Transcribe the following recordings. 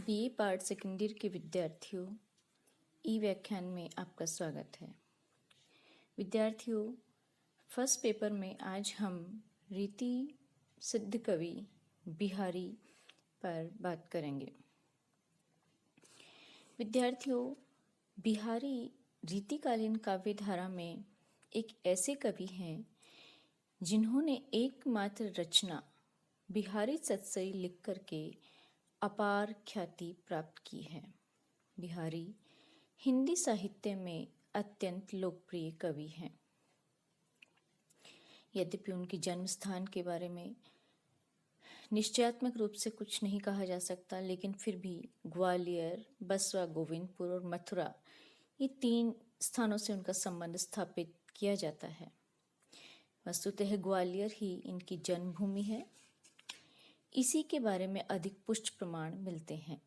BA part second year के विद्यार्थियों, ई व्याख्यान में आपका स्वागत है। विद्यार्थियों, फर्स्ट पेपर में आज हम रीति सिद्ध कवि बिहारी पर बात करेंगे। विद्यार्थियों, बिहारी रीतिकालीन काव्य धारा में एक ऐसे कवि हैं जिन्होंने एकमात्र रचना बिहारी सतसई लिख करके अपार ख्याति प्राप्त की है। बिहारी हिंदी साहित्य में अत्यंत लोकप्रिय कवि हैं। यद्यपि उनके जन्म स्थान के बारे में निश्चयात्मक रूप से कुछ नहीं कहा जा सकता, लेकिन फिर भी ग्वालियर, बसवा, गोविंदपुर और मथुरा, ये 3 स्थानों से उनका संबंध स्थापित किया जाता है। वस्तुतः ग्वालियर ही इनकी जन्मभूमि है। इसी के बारे में अधिक पुष्ट प्रमाण मिलते हैं।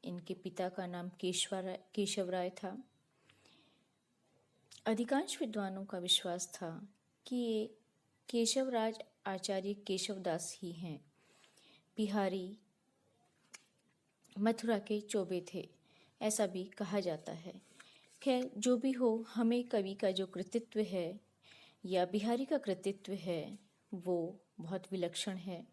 इनके पिता का नाम केशव राय था। अधिकांश विद्वानों का विश्वास था कि ये केशवराज आचार्य केशवदास ही हैं। बिहारी मथुरा के चोबे थे, ऐसा भी कहा जाता है। खैर, जो भी हो, हमें कवि का जो कृतित्व है या बिहारी का कृतित्व है वो बहुत विलक्षण है,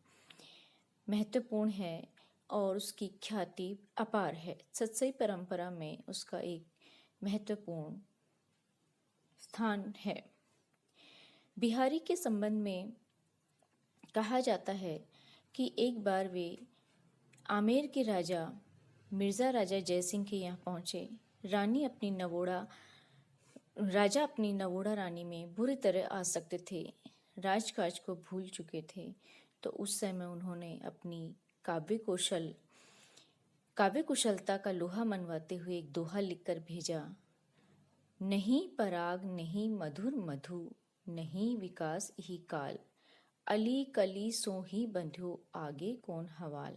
महत्वपूर्ण है और उसकी ख्याति अपार है। सतसई परंपरा में उसका एक महत्वपूर्ण स्थान है। बिहारी के संबंध में कहा जाता है कि एक बार वे आमेर के राजा मिर्ज़ा राजा जयसिंह के यहाँ पहुँचे। राजा अपनी नवोड़ा रानी में बुरी तरह आसक्त थे, राजकाज को भूल चुके थे। तो उस समय उन्होंने अपनी काव्य कुशलता का लोहा मनवाते हुए एक दोहा लिखकर भेजा। नहीं पराग नहीं मधुर मधु, नहीं विकास ही काल, अली कली सो ही बंध्यो आगे कौन हवाल।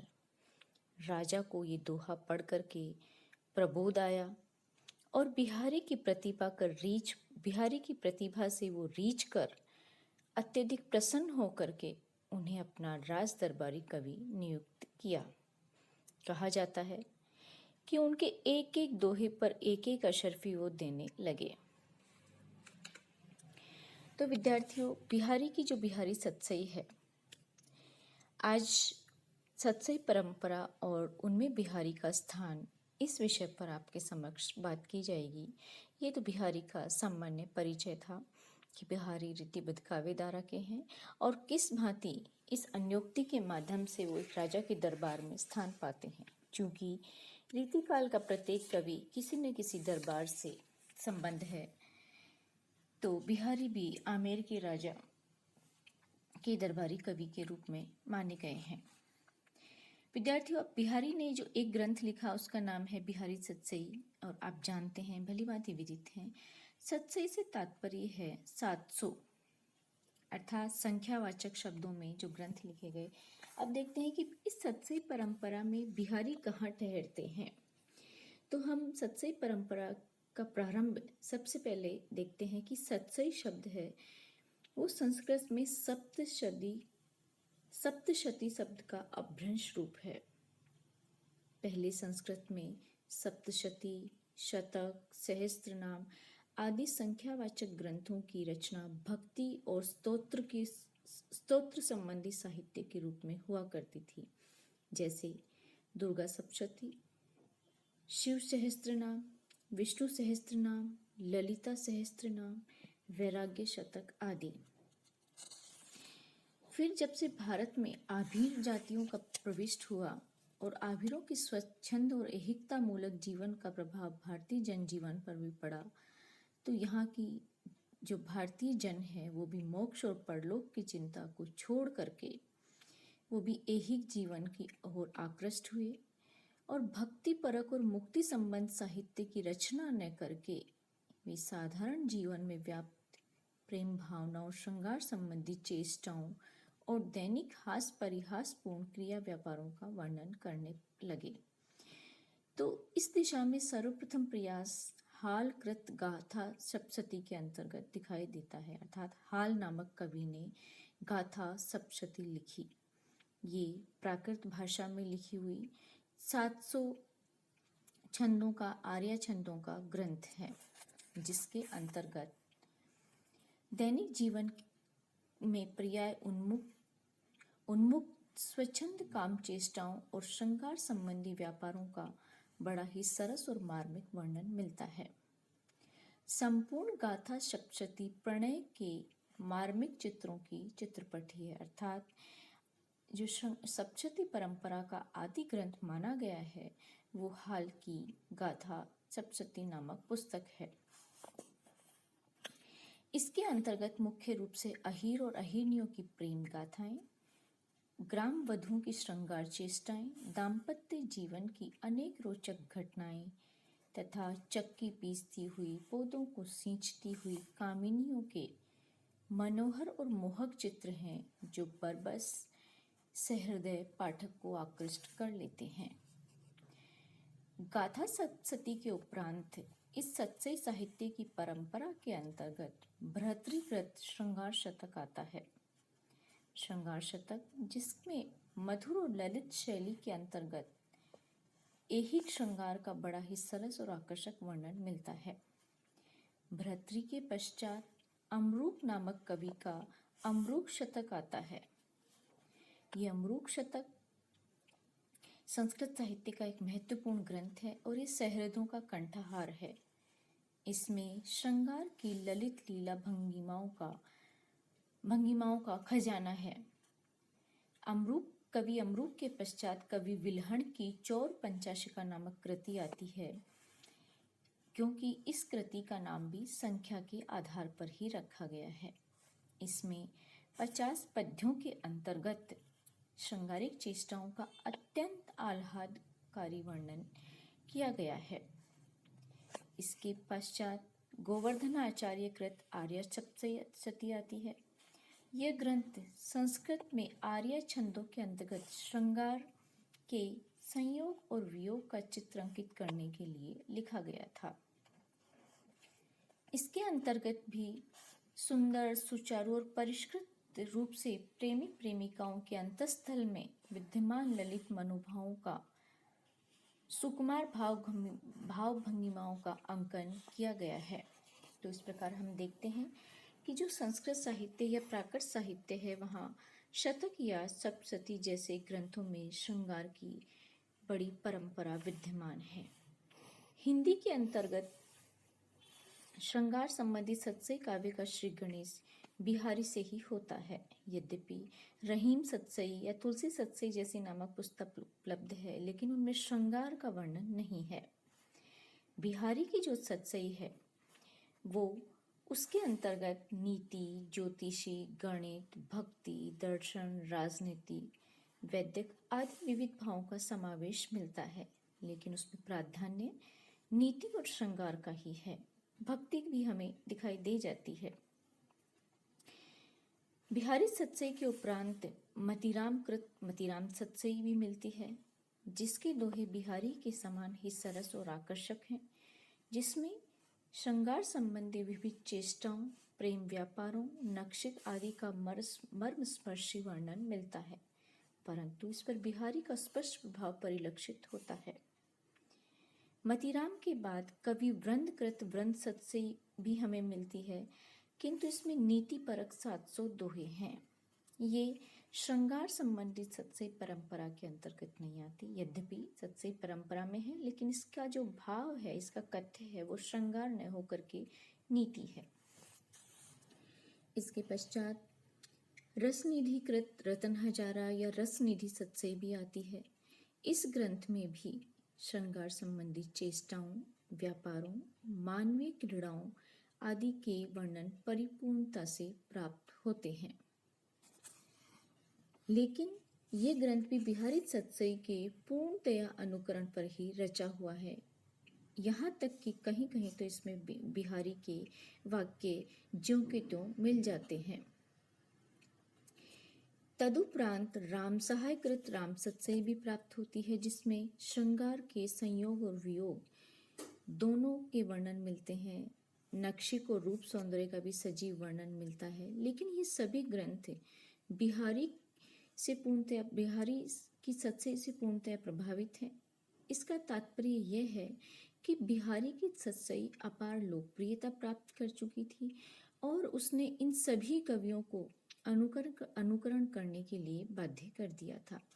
राजा को ये दोहा पढ़ करके प्रबोध आया और बिहारी की प्रतिभा से वो रीझ कर अत्यधिक प्रसन्न होकर के उन्हें अपना राज दरबारी कवि नियुक्त किया। कहा जाता है कि उनके एक एक दोहे पर एक एक अशर्फी वो देने लगे। तो विद्यार्थियों, बिहारी की जो बिहारी सतसई है, आज सतसई परंपरा और उनमें बिहारी का स्थान, इस विषय पर आपके समक्ष बात की जाएगी। ये तो बिहारी का सामान्य परिचय था कि बिहारी रीतिबद्ध काव्य धारा के हैं और किस भांति इस अन्योक्ति के माध्यम से वो एक राजा के दरबार में स्थान पाते हैं। चूँकि रीतिकाल का प्रत्येक कवि किसी न किसी दरबार से संबंध है, तो बिहारी भी आमेर के राजा के दरबारी कवि के रूप में माने गए हैं। विद्यार्थियों, बिहारी ने जो एक ग्रंथ लिखा उसका नाम है बिहारी सतसई, और आप जानते हैं, भली भांति विदित हैं, सतसई से तात्पर्य है 700, अर्थात संख्यावाचक शब्दों में जो ग्रंथ लिखे गए। अब देखते हैं कि इस सतसई परंपरा में बिहारी कहाँ ठहरते हैं। तो हम सतसई परंपरा का प्रारंभ सबसे पहले देखते हैं कि सतसई शब्द है वो संस्कृत में सप्तशती शब्द का अपभ्रंश रूप है। पहले संस्कृत में सप्तशती, शतक, सहस्त्रनाम आदि संख्यावाचक ग्रंथों की रचना भक्ति और स्तोत्र संबंधी साहित्य के रूप में हुआ करती थी, जैसे दुर्गा सप्तशती, शिव सहस्त्रनाम, विष्णु सहस्त्रनाम, ललिता सहस्त्रनाम, वैराग्य शतक आदि। फिर जब से भारत में आभीर जातियों का प्रविष्ट हुआ और आभीरों की स्वच्छंद और ऐहिकता मूलक जीवन का प्रभाव भारतीय जनजीवन पर भी पड़ा, तो यहाँ की जो भारतीय जन है वो भी मोक्ष और परलोक की चिंता को छोड़ करके वो भी ऐहिक जीवन की ओर आकृष्ट हुए और भक्ति परक और मुक्ति संबंध साहित्य की रचना न करके वे साधारण जीवन में व्याप्त प्रेम भावनाओं, श्रृंगार संबंधी चेष्टाओं और दैनिक हास परिहासपूर्ण क्रिया व्यापारों का वर्णन करने लगे। तो इस दिशा में सर्वप्रथम प्रयास हाल कृत गाथा सप्तशती के अंतर्गत दिखाई देता है, अर्थात हाल नामक कवि ने गाथा सप्तशती लिखी। ये प्राकृत भाषा में लिखी हुई 700 छंदों का आर्य छंदों का ग्रंथ है, जिसके अंतर्गत दैनिक जीवन में पर्याय उन्मुख स्वच्छंद काम चेष्टाओं और श्रृंगार संबंधी व्यापारों का बड़ा ही सरस और मार्मिक वर्णन मिलता है। संपूर्ण गाथा सप्तशती प्रणय के मार्मिक चित्रों की चित्रपटी है, अर्थात जो सप्तशती परंपरा का आदि ग्रंथ माना गया है वो हाल की गाथा सप्तशती नामक पुस्तक है। इसके अंतर्गत मुख्य रूप से अहीर और अहीरनियों की प्रेम गाथाएं, ग्राम वधुओं की श्रृंगार चेष्टाएं, दाम्पत्य जीवन की अनेक रोचक घटनाएं तथा चक्की पीसती हुई, पौधों को सींचती हुई कामिनियों के मनोहर और मोहक चित्र हैं, जो बरबस सहृदय पाठक को आकृष्ट कर लेते हैं। गाथा सप्तशती के उपरांत इस सत्सई साहित्य की परंपरा के अंतर्गत भर्तृकृत श्रृंगार शतक आता है। श्रृंगार शतक, जिसमें मधुर और ललित शैली के अंतर्गत ऐहिक श्रृंगार का बड़ा ही सरस और आकर्षक वर्णन मिलता है। भर्तृ के पश्चात अमरूक नामक कवि का अमरूक शतक आता है। ये अमरूक शतक संस्कृत साहित्य का एक महत्वपूर्ण ग्रंथ है और ये सहृदों का कंठहार है। इसमें श्रृंगार की ललित लीला भंगिमाओं का खजाना है। कवि अमरूक के पश्चात कवि विल्हण की चौर पंचाशिका नामक कृति आती है, क्योंकि इस कृति का नाम भी संख्या के आधार पर ही रखा गया है। इसमें 50 पद्यों के अंतर्गत श्रृंगारिक चेष्टाओं का अत्यंत आह्लादकारी वर्णन किया गया है। इसके पश्चात गोवर्धनाचार्य कृत आर्य सप्तशती आती है। यह ग्रंथ संस्कृत में आर्य छंदों के अंतर्गत श्रृंगार के संयोग और वियोग का चित्र अंकित करने के लिए लिखा गया था। इसके अंतर्गत भी सुंदर, सुचारू और परिष्कृत रूप से प्रेमी प्रेमिकाओं के अंतस्थल में विद्यमान ललित मनोभावों का, सुकुमार भाव भंगिमाओं का अंकन किया गया है। तो इस प्रकार हम देखते हैं कि जो संस्कृत साहित्य या प्राकृत साहित्य है, वहाँ शतक या सप्तशती जैसे ग्रंथों में श्रृंगार की बड़ी परंपरा विद्यमान है। हिंदी के अंतर्गत श्रृंगार संबंधी सत्सई काव्य का श्री गणेश बिहारी से ही होता है। यद्यपि रहीम सत्सई या तुलसी सत्सई जैसी नामक पुस्तक उपलब्ध है, लेकिन उनमें श्रृंगार का वर्णन नहीं है। बिहारी की जो सत्सई है वो उसके अंतर्गत नीति, ज्योतिषी, गणित, भक्ति, दर्शन, राजनीति, वैदिक आदि विविध भावों का समावेश मिलता है, लेकिन उसमें प्राधान्य नीति और श्रृंगार का ही है। भक्ति भी हमें दिखाई दे जाती है। बिहारी सत्सई के उपरांत मतीराम सत्सई भी मिलती है, जिसके दोहे बिहारी के समान ही सरस और आकर्षक हैं, जिसमें श्रृंगार संबंधी विविध चेष्टाओं, प्रेम व्यापारों, नक्षिक आदि का मर्मस्पर्शी वर्णन मिलता है, परंतु इस पर बिहारी का स्पष्ट प्रभाव परिलक्षित होता है। मतीराम के बाद कवि वृंदकृत वृंद सत्सई भी हमें मिलती है, किंतु इसमें नीति परक 700 दोहे हैं। ये श्रृंगार संबंधित सत्सई परंपरा के अंतर्गत नहीं आती, यद्यपि सत्सई परंपरा में है, लेकिन इसका जो भाव है, इसका कथ्य है, वो श्रृंगार न होकर के नीति है। इसके पश्चात रसनिधिकृत रतन हजारा या रसनिधि सत्सई भी आती है। इस ग्रंथ में भी श्रृंगार संबंधी चेष्टाओं, व्यापारों, मानवीय क्रीड़ाओं आदि के वर्णन परिपूर्णता से प्राप्त होते हैं, लेकिन ये ग्रंथ भी बिहारी सत्सई के पूर्णतया अनुकरण पर ही रचा हुआ है। यहाँ तक कि कहीं कहीं तो इसमें बिहारी के वाक्य ज्यों के त्यों मिल जाते हैं। तदुपरांत राम सहायकृत राम सत्सई भी प्राप्त होती है, जिसमें श्रृंगार के संयोग और वियोग दोनों के वर्णन मिलते हैं। नक्षिक और रूप सौंदर्य का भी सजीव वर्णन मिलता है, लेकिन ये सभी ग्रंथ बिहारी की सत्सई से पूर्णतया प्रभावित हैं। इसका तात्पर्य यह है कि बिहारी की सत्सई अपार लोकप्रियता प्राप्त कर चुकी थी और उसने इन सभी कवियों को अनुकरण करने के लिए बाध्य कर दिया था।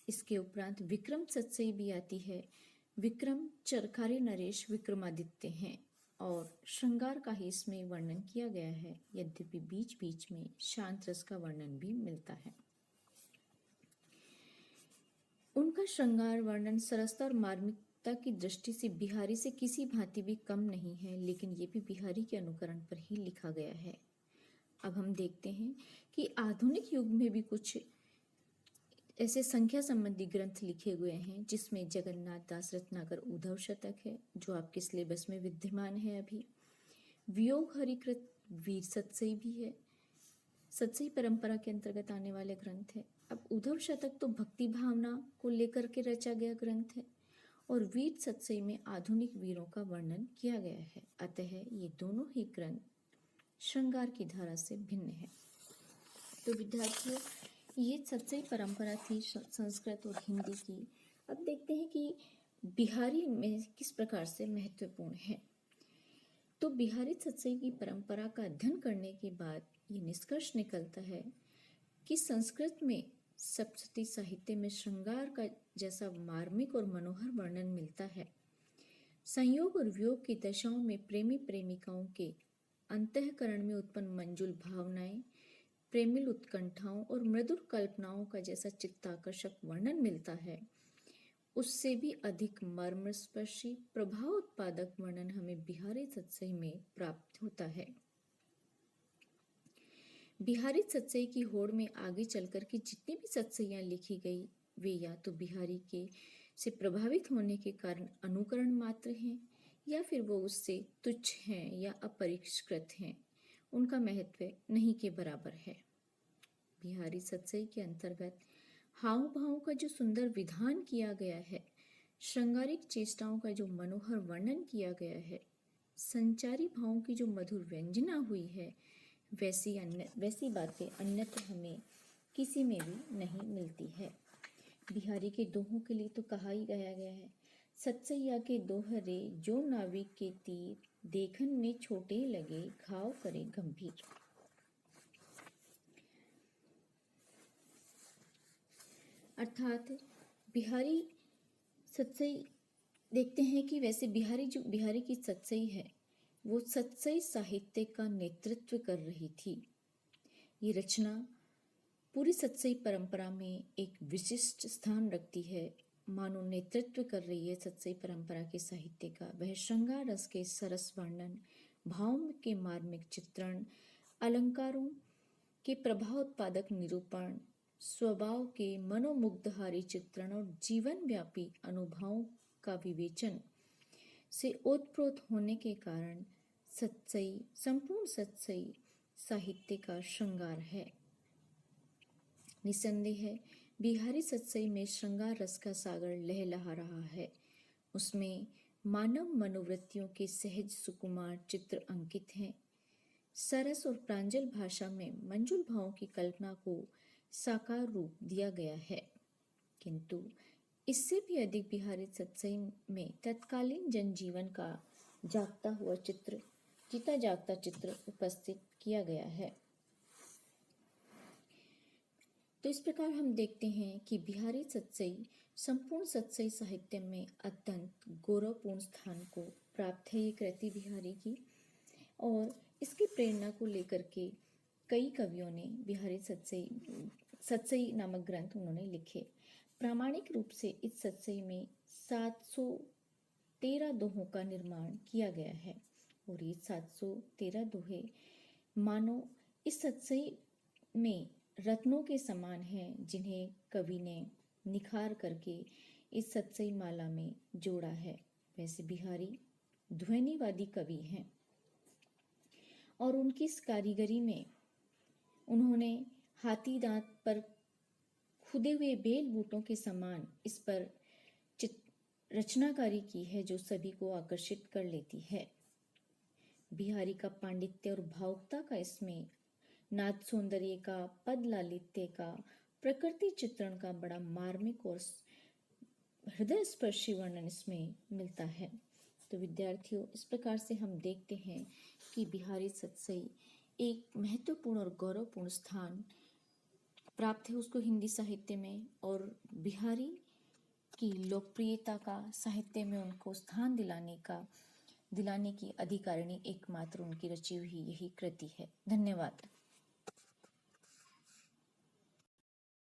इसके उपरांत विक्रम सत्सई भी आती है। विक्रम चरखारी नरेश विक्रमादित्य हैं और श्रृंगार का ही इसमें वर्णन किया गया है, यद्यपि बीच बीच में शांत रस का वर्णन भी मिलता है। उनका श्रृंगार वर्णन सरसता और मार्मिकता की दृष्टि से बिहारी से किसी भांति भी कम नहीं है, लेकिन ये भी बिहारी के अनुकरण पर ही लिखा गया है। अब हम देखते हैं कि आधुनिक युग में भी कुछ ऐसे संख्या संबंधी ग्रंथ लिखे हुए हैं, जिसमें जगन्नाथ दास रत्नाकर उद्धव शतक है, जो आपके सिलेबस में विद्यमान है अभी। वियोग हरिकृत वीर सत्सई भी है, सत्सई परंपरा के अंतर्गत आने वाले ग्रंथ है। अब उद्धव शतक तो भक्ति भावना को लेकर के रचा गया ग्रंथ है और वीर सत्सई में आधुनिक वीरों का वर्णन किया गया है। अतः ये दोनों ही ग्रंथ श्रृंगार की धारा से भिन्न है। तो विद्यार्थियों, ये सत्सई परंपरा थी संस्कृत और हिंदी की। अब देखते हैं कि बिहारी में किस प्रकार से महत्वपूर्ण है। तो बिहारी सत्सई की परंपरा का अध्ययन करने के बाद ये निष्कर्ष निकलता है कि संस्कृत में सप्तशती साहित्य में श्रृंगार का जैसा मार्मिक और मनोहर वर्णन मिलता है, संयोग और वियोग की दशाओं में प्रेमी प्रेमिकाओं के अंतःकरण में उत्पन्न मंजुल भावनाएं, प्रेमिल उत्कंठाओं और मृदुल कल्पनाओं का जैसा चित्ताकर्षक वर्णन मिलता है, उससे भी अधिक मर्मस्पर्शी प्रभाव उत्पादक वर्णन हमें बिहारी सत्सई में प्राप्त होता है। बिहारी सत्सई की होड़ में आगे चलकर की जितनी भी सत्सइयां लिखी गई, वे या तो बिहारी के से प्रभावित होने के कारण अनुकरण मात्र हैं, या फिर वो उससे तुच्छ हैं या अपरिष्कृत हैं, उनका महत्व नहीं के बराबर है। बिहारी सत्सई के अंतर्गत हाव भाव का जो सुंदर विधान किया गया है, श्रृंगारिक चेष्टाओं का जो मनोहर वर्णन किया गया है, संचारी भावों की जो मधुर व्यंजना हुई है, वैसी बातें अन्यत्र हमें किसी में भी नहीं मिलती है। बिहारी के दोहों के लिए तो कहा ही गया है, सत्सैया के दोहरे जो नाविक के तीर, देखन में छोटे लगे घाव करे गंभीर। अर्थात बिहारी सत्सई देखते हैं कि वैसे बिहारी की सत्सई है, वो सत्सई साहित्य का नेतृत्व कर रही थी। ये रचना पूरी सत्सई परंपरा में एक विशिष्ट स्थान रखती है, मानो नेतृत्व कर रही है सत्सई परंपरा के साहित्य का। वह श्रृंगार रस के सरस वर्णन, भाव के मार्मिक चित्रण, अलंकारों के प्रभाव उत्पादक निरूपण, स्वभाव के मनोमुग्धहारी चित्रण और जीवन व्यापी अनुभवों का विवेचन से ओतप्रोत होने के कारण सत्सई संपूर्ण सत्सई साहित्य का श्रृंगार है। निसंदेह है बिहारी सत्सई में श्रृंगार रस का सागर लहलहा रहा है। उसमें मानव मनोवृत्तियों के सहज सुकुमार चित्र अंकित हैं। सरस और प्रांजल भाषा में मंजुल भावों की कल्पना को साकार रूप दिया गया है, किंतु इससे भी अधिक बिहारी सत्सई में तत्कालीन जनजीवन का जीता जागता चित्र उपस्थित किया गया है। तो इस प्रकार हम देखते हैं कि बिहारी सत्सई संपूर्ण सत्सई साहित्य में अत्यंत गौरवपूर्ण स्थान को प्राप्त है ये कृति बिहारी की, और इसकी प्रेरणा को लेकर के कई कवियों ने बिहारी सत्सई नामक ग्रंथ उन्होंने लिखे। प्रामाणिक रूप से इस सत्सई में 713 दोहों का निर्माण किया गया है, और ये 713 दोहे मानो इस सत्सई में रत्नों के समान हैं, जिन्हें कवि ने निखार करके इस सत्सई माला में जोड़ा है। वैसे बिहारी ध्वनिवादी कवि हैं और उनकी इस कारीगरी में उन्होंने हाथी दांत पर खुदे हुए बेल बूटों के समान इस पर रचनाकारी की है, जो सभी को आकर्षित कर लेती है। बिहारी का पांडित्य और भावुकता का इसमें नाद सौंदर्य का, पद लालित्य का, प्रकृति चित्रण का बड़ा मार्मिक और हृदय स्पर्शी वर्णन इसमें मिलता है। तो विद्यार्थियों, इस प्रकार से हम देखते हैं कि बिहारी सतसई एक महत्वपूर्ण और गौरवपूर्ण स्थान प्राप्त है उसको हिंदी साहित्य में, और बिहारी की लोकप्रियता का साहित्य में उनको स्थान दिलाने की अधिकारिणी एकमात्र उनकी रची हुई यही कृति है। धन्यवाद।